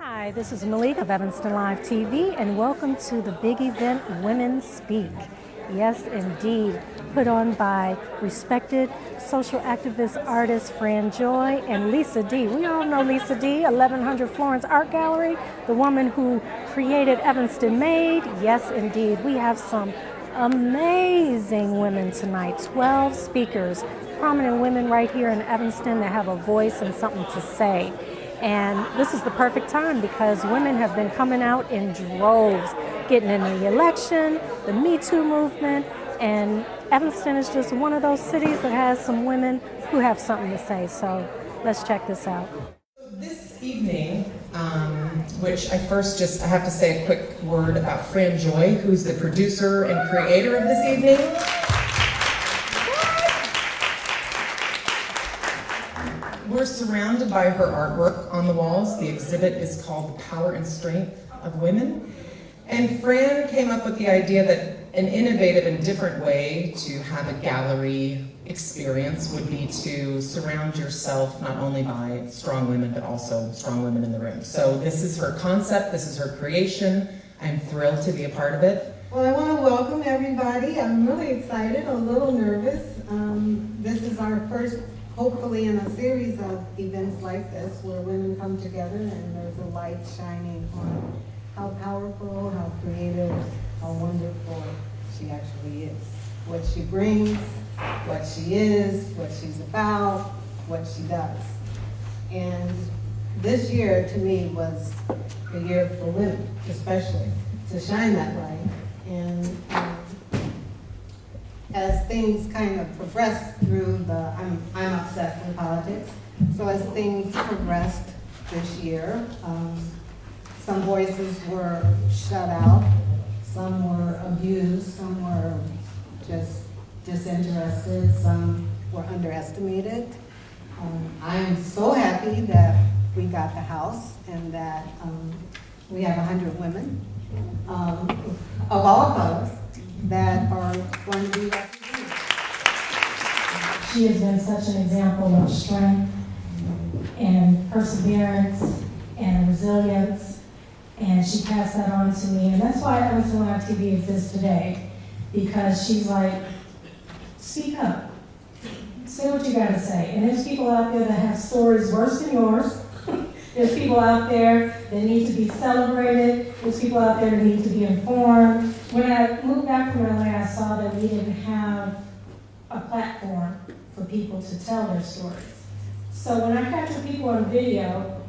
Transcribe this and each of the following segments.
Hi, this is Malik of Evanston Live TV, and welcome to the big event, Women Speak. Yes, indeed, put on by respected social activist artists Fran and Lisa D. We all know Lisa D, 1100 Florence Art Gallery, the woman who created Evanston Made. Yes, indeed, we have some amazing women tonight, 12 speakers, prominent women right here in Evanston that have a voice and something to say. And this is the perfect time because women have been coming out in droves, getting in the election, the Me Too movement, and Evanston is just one of those cities that has some women who have something to say. So let's check this out. This evening, which I have to say a quick word about Fran Joy, who's the producer and creator of this evening. We're surrounded by her artwork on the walls. The exhibit is called The Power and Strength of Women. And Fran came up with the idea that an innovative and different way to have a gallery experience would be to surround yourself not only by strong women, but also strong women in the room. So this is her concept, this is her creation. I'm thrilled to be a part of it. Well, I want to welcome everybody. I'm really excited, a little nervous. This is our first, hopefully, in a series of events like this where women come together and there's a light shining on how powerful, how creative, how wonderful she actually is. What she brings, what she is, what she's about, what she does. And this year, to me, was a year for women, especially, to shine that light. And as things kind of progressed through I'm obsessed with politics, so as things progressed this year, some voices were shut out, some were abused, some were just disinterested, some were underestimated. I'm so happy that we got the house and that we have 100 women of all colors that are going to be represented. She has been such an example of strength and perseverance and resilience, and she passed that on to me, and that's why Evanston Live TV exists today, because she's like, speak up, say what you gotta say. And there's people out there that have stories worse than yours. There's people out there that need to be celebrated. There's people out there that need to be informed. When I moved back from LA, I saw that we didn't have a platform for people to tell their stories. So when I capture people on video,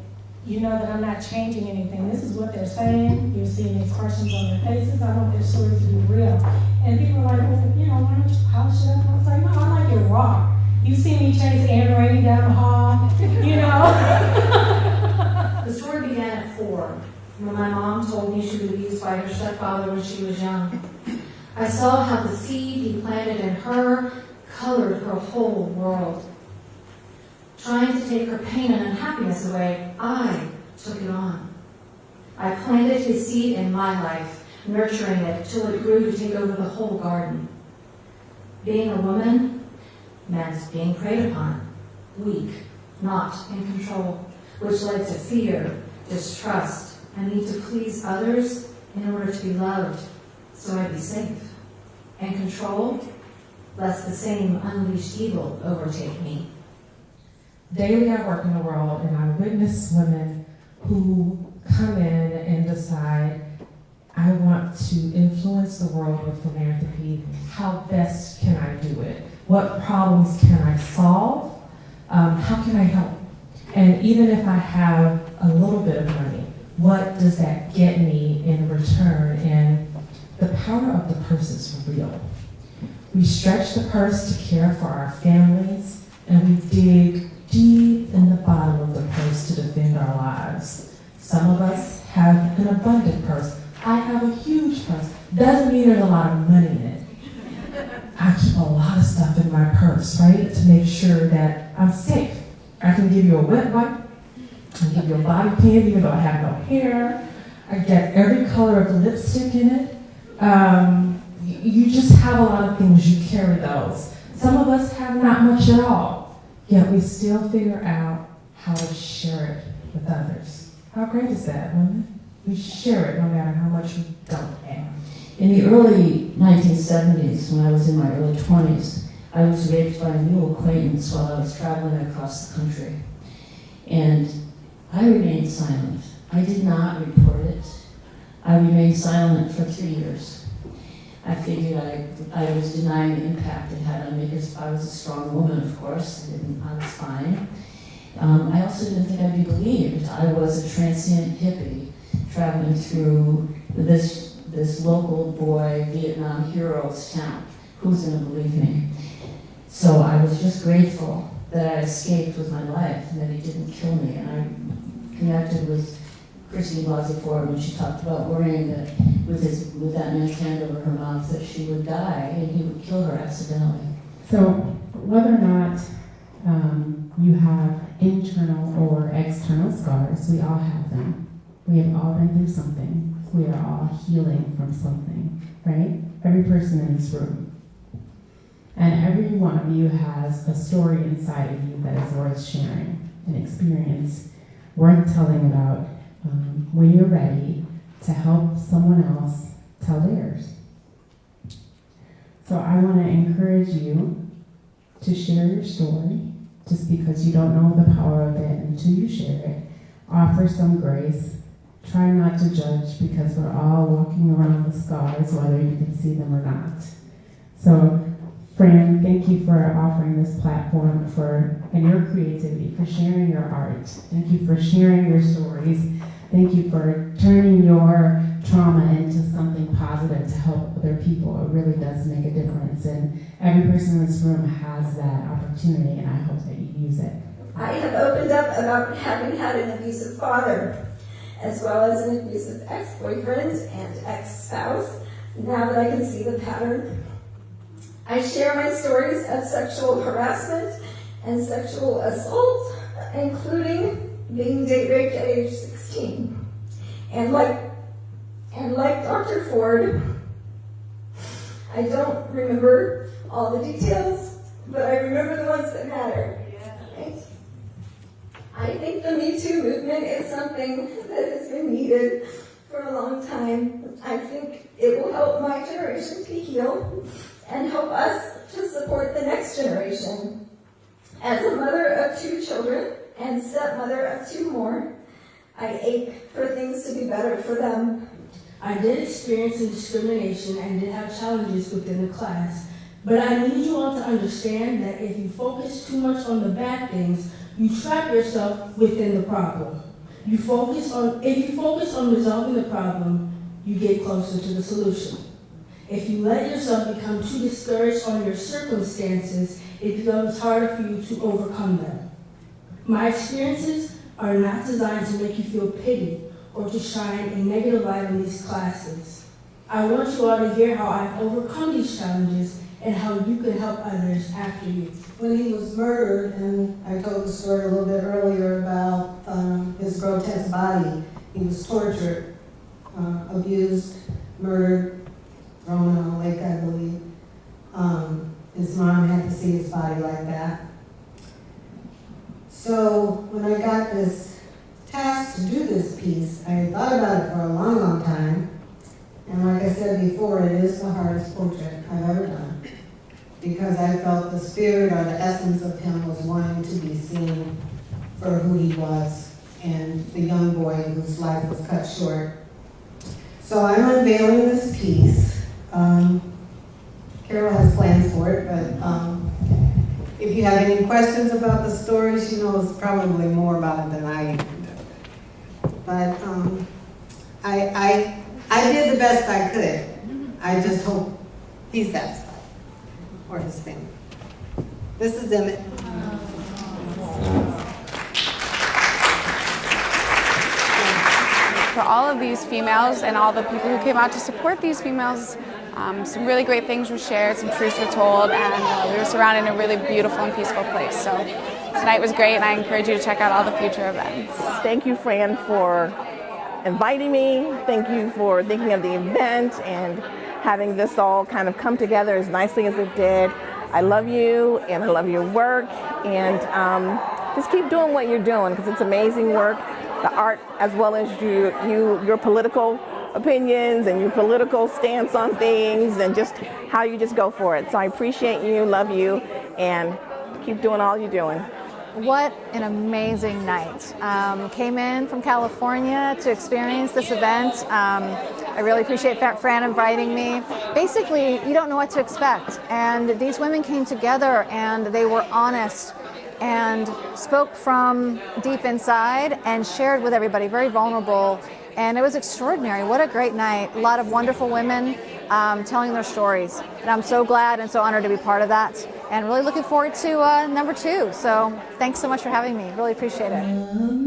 you know that I'm not changing anything. This is what they're saying. You're seeing expressions on their faces. I want their stories to be real. And people are like, well, you know, why don't you polish it up? I was like, no, I like it raw. You see me chase Anne Rainey down the hall, you know? The story began at 4, when my mom told me she was abused by her stepfather when she was young. I saw how the seed he planted in her colored her whole world. Trying to take her pain and unhappiness away, I took it on. I planted his seed in my life, nurturing it till it grew to take over the whole garden. Being a woman meant being preyed upon, weak, not in control, which led to fear, distrust, and need to please others in order to be loved, so I'd be safe. And control, lest the same unleashed evil overtake me. Daily I work in the world and I witness women who come in and decide, I want to influence the world with philanthropy. How best can I do it? What problems can I solve? How can I help? And even if I have a little bit of money, what does that get me in return? And the power of the purse is real. We stretch the purse to care for our families, and we dig deep in the bottom of the purse to defend our lives. Some of us have an abundant purse. I have a huge purse. Doesn't mean there's a lot of money in it. I keep a lot of stuff in my purse, right, to make sure that I'm safe. I can give you a wet wipe, I can give you a bobby pin, even though I have no hair. I get every color of lipstick in it. You just have a lot of things, you carry those. Some of us have not much at all, yet we still figure out how to share it with others. How great is that, women? We share it no matter how much we don't have. In the early 1970s, when I was in my early 20s, I was raped by a new acquaintance while I was traveling across the country. And I remained silent. I did not report it. I remained silent for 3 years. I figured I was denying the impact it had on me because I was a strong woman, of course. I was fine. I also didn't think I'd be believed. I was a transient hippie traveling through this local boy Vietnam hero's town. Who's going to believe me? So I was just grateful that I escaped with my life and that he didn't kill me. And I connected with Christine Blasey Ford when she talked about worrying that with that man's hand over her mouth that she would die and he would kill her accidentally. So whether or not you have internal or external scars, we all have them. We have all been through something. We are all healing from something, right? Every person in this room. And every one of you has a story inside of you that is worth sharing, an experience worth telling about when you're ready to help someone else tell theirs. So I want to encourage you to share your story, just because you don't know the power of it until you share it. Offer some grace. Try not to judge, because we're all walking around with scars, whether you can see them or not. So, Fran, thank you for offering this platform and your creativity, for sharing your art. Thank you for sharing your stories. Thank you for turning your trauma into something positive to help other people. It really does make a difference, and every person in this room has that opportunity, and I hope that you use it. I have opened up about having had an abusive father, as well as an abusive ex-boyfriend and ex-spouse, now that I can see the pattern. I share my stories of sexual harassment and sexual assault, including being date raped at age 16. And like Dr. Ford, I don't remember all the details, but I remember the ones that matter. Right? I think the Me Too movement is something that has been needed for a long time. I think it will help my generation to heal and help us to support the next generation. As a mother of 2 children and stepmother of 2 more, I ache for things to be better for them. I did experience some discrimination and did have challenges within the class, but I need you all to understand that if you focus too much on the bad things, you trap yourself within the problem. If you focus on resolving the problem, you get closer to the solution. If you let yourself become too discouraged on your circumstances, it becomes harder for you to overcome them. My experiences are not designed to make you feel pity or to shine a negative light in these classes. I want you all to hear how I've overcome these challenges and how you can help others after you. When he was murdered, and I told the story a little bit earlier about his grotesque body, he was tortured, abused, murdered, thrown in a lake, I believe. His mom had to see his body like that. So when I got this task to do this piece, I thought about it for a long, long time. And like I said before, it is the hardest portrait I've ever done, because I felt the spirit or the essence of him was wanting to be seen for who he was, and the young boy whose life was cut short. So I'm unveiling this piece. Carol has plans for it, but if you have any questions about the story, she knows probably more about it than I do. But I did the best I could. I just hope he's satisfied, or his family. This is Emmett. For all of these females and all the people who came out to support these females, some really great things were shared, some truths were told, and we were surrounded in a really beautiful and peaceful place. So tonight was great, and I encourage you to check out all the future events. Thank you, Fran, for inviting me. Thank you for thinking of the event and having this all kind of come together as nicely as it did. I love you, and I love your work, and just keep doing what you're doing, because it's amazing work, the art as well as your political opinions and your political stance on things and just how you just go for it. So I appreciate you, love you, and keep doing all you're doing. What an amazing night. Came in from California to experience this event. I really appreciate Fran inviting me. Basically, you don't know what to expect. And these women came together and they were honest and spoke from deep inside and shared with everybody, very vulnerable. And it was extraordinary. What a great night. A lot of wonderful women telling their stories. And I'm so glad and so honored to be part of that. And really looking forward to number 2. So thanks so much for having me. Really appreciate it.